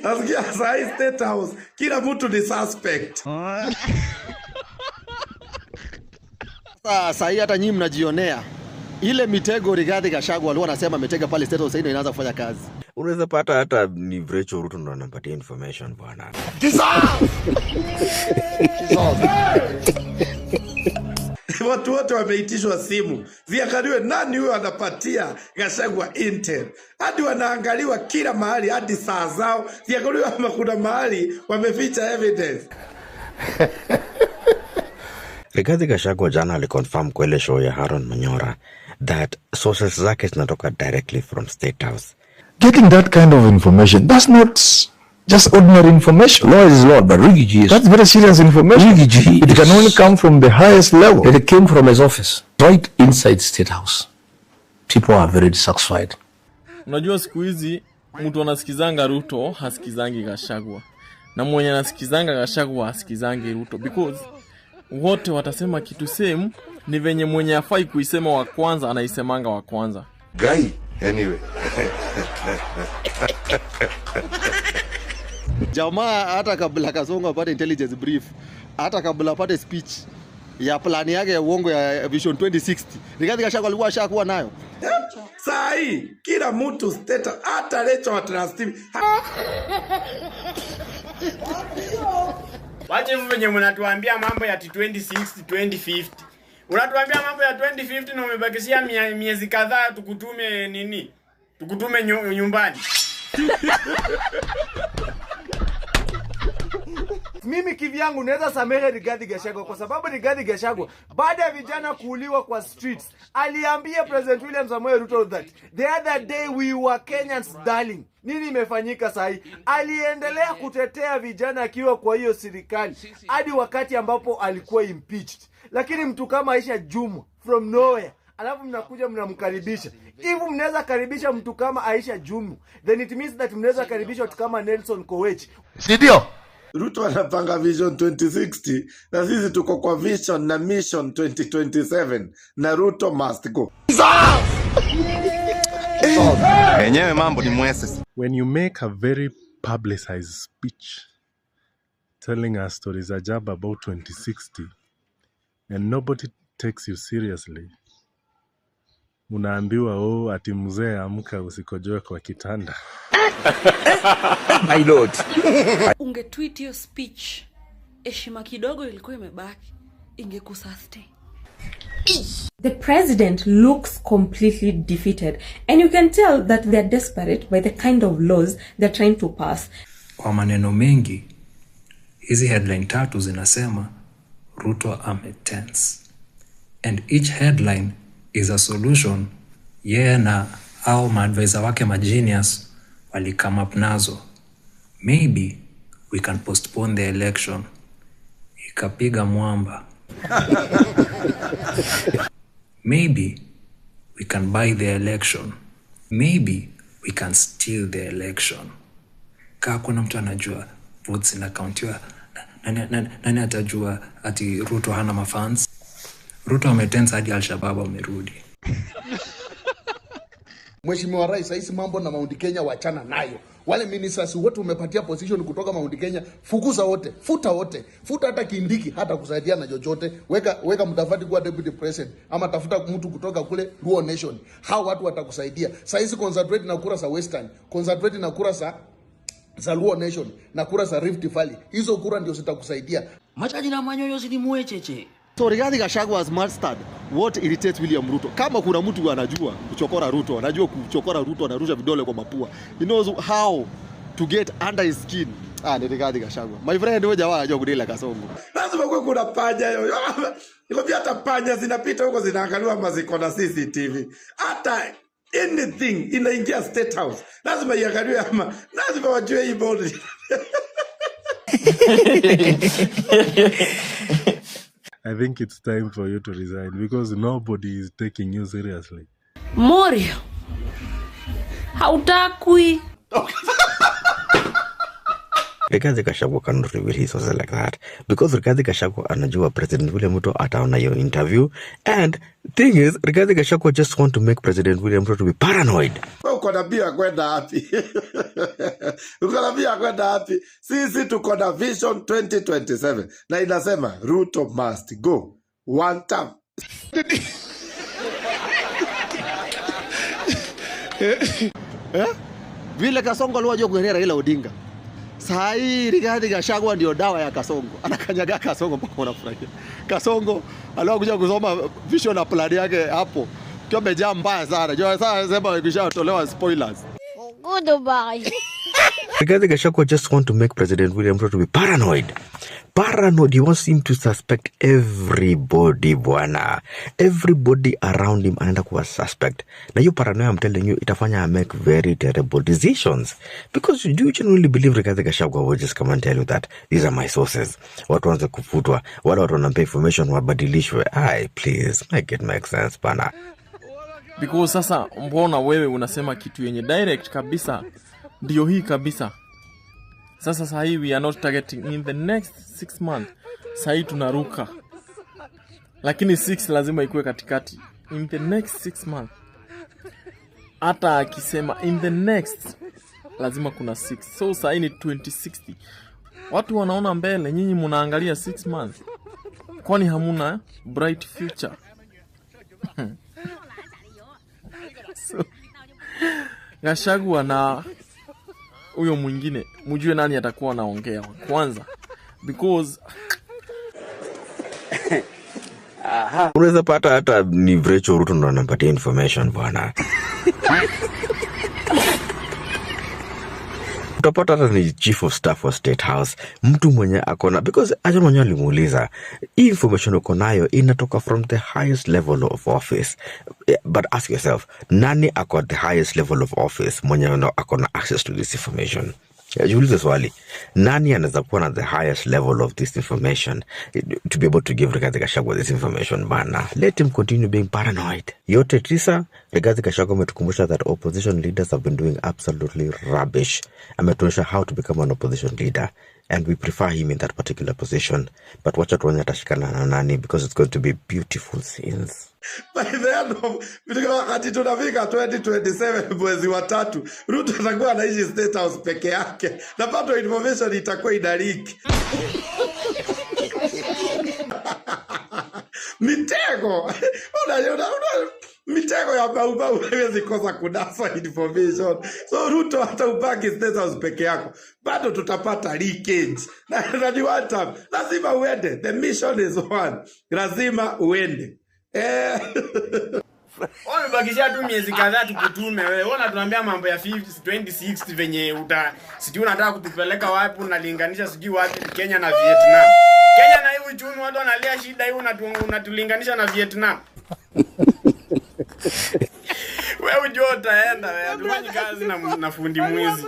Nasikia saa State House kila mtu ni suspect. Sasa hata nyinyi mnajionea ile mitego Rigathi Gachagua walikuwa wanasema ametega pale State House, inaanza kufanya kazi. Unaweza pata hata ni Rachel Ruto ndo anampatia information bwana. Watu wote wameitishwa simu. Ziangaliwe nani huyo anapatia Gachagua intel. Hadi wanaangaliwa kila mahali hadi saa zao. Ziangaliwe kama kuna mahali wameficha evidence. Rigathi Gachagua jana aliconfirm kwa ile show ya Haron Manyora that sources zake zinatoka directly from State House. Getting that kind of information, that's not just ordinary information. Law is law, but Riggy G is... That's very serious information. Riggy G it can only come from the highest level. It came from his office, right inside State House. People are very dissatisfied. Unajua siku hizi mtu anasikizanga Ruto hasikizangi Gachagua. Na mwenye anasikizanga Gachagua hasikizangi Ruto because wote watasema kitu same, ni venye mwenye afai kuisema wa kwanza anaisemanga wa kwanza. Guy anyway. Jamaa hata kabla Kasongo apate intelligence brief, hata kabla apate speech ya plani yake ya uongo ya Vision 2060, Rigathi Gachagua alikuwa ashakuwa nayo. Saa hii kila mtu State, hata Rachel wa Trust. Wache mwenye mnatuambia mambo ya 2060 2050. Unatuambia mambo ya 2050 na umebakishia miezi kadhaa tukutume nini? Tukutume nyumbani. Mimi kivyangu naweza samehe Rigathi Gachagua kwa sababu Rigathi Gachagua baada ya vijana kuuliwa kwa streets aliambia President William Samoei Ruto that the other day we were Kenyans darling. Nini imefanyika sahi? Aliendelea kutetea vijana akiwa kwa hiyo serikali hadi wakati ambapo alikuwa impeached. Lakini mtu kama Aisha Jumwa from nowhere, alafu mnakuja mnamkaribisha. If mnaweza karibisha mtu kama Aisha Jumwa, then it means that mnaweza karibisha mtu kama Nelson Koech. Ndio Ruto anapanga Vision 2060 na sisi tuko kwa Vision na Mission 2027 na Ruto must go. Enyewe mambo ni mwese. When you make a very publicized speech telling us stories ajab about 2060 and nobody takes you seriously, unaambiwa ati mzee amka usikojoe kwa kitanda. My lord. Ungetweet your speech, heshima kidogo ilikuwa imebaki, ingekusustain. The president looks completely defeated, and you can tell that they are desperate by the kind of laws they're trying to pass. Kwa maneno mengi, hizi headline tatu zinasema Ruto ametense. And each headline is a solution yeye na au maadvisor wake magenius wali come up nazo. Maybe we can postpone the election. Ikapiga mwamba. Maybe we can buy the election. Maybe we can steal the election. Kaa kuna mtu anajua votes inakauntiwa, nani atajua ati Ruto hana mafans? Ruto ametensa hadi Al-Shabaab wamerudi. Mheshimiwa Rais, hizi mambo na Mount Kenya wachana nayo. Wale ministers wote umepatia position kutoka Mount Kenya, fukuza wote, futa wote. Futa hata Kindiki hata kusaidia na chochote. Weka Mudavadi kuwa deputy president ama tafuta mtu kutoka kule Luo Nation. Hao watu watakusaidia. Sasa hizi concentrate na kura za Western, concentrate na kura za Luo Nation na kura za Rift Valley. Hizo kura ndio zitakusaidia. Machaji na manyoyo zilimuwe cheche. So Rigathi Gachagua has mastered what irritates William Ruto. Kama kuna mtu anajua kuchokora Ruto, anajua kuchokora Ruto, anarusha vidole kwa mapua. He knows how to get under his skin. Ni Rigathi Gachagua. My friend, wewe jamaa anajua kudela Kasongo. Lazima kwa kuna panya hiyo. Nikwambia hata panya zinapita huko zinaangaliwa maziko na CCTV. Hata anything inaingia State House. Lazima iangaliwe ama lazima wajue hii body. I think it's time for you to resign because nobody is taking you seriously. Morio, hautakui. Rigathi Gachagua cannot reveal his sources like that because Rigathi Gachagua anajua President William Ruto ataona your interview, and thing is Rigathi Gachagua just want to make President William Ruto to be paranoid. Uko na bia kwenda wapi? Uko na bia kwenda wapi? Sisi tuko na Vision 2027 na inasema Ruto must go one term. Vile Kasongo aliwajua kuherea Raila Odinga. Saa hii Rigathi Gachagua ndio dawa ya Kasongo. Anakanyaga Kasongo mpaka unafurahia. Kasongo aliwakuja kusoma vision na plan yake hapo. Kwa mejaa mbaya sana. Jua sasa sema ikishatolewa spoilers. Goodbye. Rigathi Gachagua just want to make President William Ruto to be paranoid. Paranoid, he wants him to suspect everybody, bwana. Everybody around him anaenda kuwa suspect. Na hiyo paranoia, I'm telling you, itafanya make very terrible decisions. Because do you genuinely believe Rigathi Gachagua will just come and tell you that these are my sources? Watu wanze kufutwa, wale watu wanampa information wabadilishwe. Ai, please, make it make sense, bana. Because sasa mbona wewe unasema kitu yenye direct kabisa ndio hii kabisa. Sasa sahi we are not targeting in the next 6 months. Sahi tunaruka. Lakini 6 lazima ikuwe katikati. In the next 6 months. Hata akisema in the next lazima kuna 6. So sahi ni 2060. Watu wanaona mbele, nyinyi mnaangalia 6 months. Kwani hamuna bright future? So, Gachagua na huyo mwingine mjue nani atakuwa anaongea kwanza because unaweza pata hata ni Vrecho Ruto ndo anampatia information bwana. Utapata hata ni chief of staff wa State House, mtu mwenye akona, because acha mwenye alimuuliza hii information uko nayo inatoka from the highest level of office. But ask yourself, nani ako at the highest level of office mwenye akona access to this information? Jiulize swali, nani anaweza kuwa na the highest level of this information to be able to give Rigathi Gachagua this information bana? Let him continue being paranoid. Yote tisa, Rigathi Gachagua ametukumbusha that opposition leaders have been doing absolutely rubbish. Ametuonyesha how to become an opposition leader, and we prefer him in that particular position. But wacha tuone atashikana na nani, because it's going to be beautiful scenes. By the end of wakati tunafika 2027 mwezi wa 3, Ruto atakuwa anaishi State House peke yake na pato information itakuwa inaliki. Mitego mitego ya baubau haiwezi kosa kunasa information. So Ruto ataubaki State House peke yako, bado tutapata leakage. Na ni one time, lazima uende. The mission is one, lazima uende. Wamebakisha tu miezi kadhaa tukutume wewe. Ona tunaambia mambo ya 2060 venye sijui unataka kutupeleka wapi, unalinganisha sijui wapi Kenya na Vietnam. Kenya na hiyo uchumi watu wanalia shida hiyo, unatulinganisha na Vietnam. Wewe ujua utaenda wewe, tufanye kazi na fundi mwizi.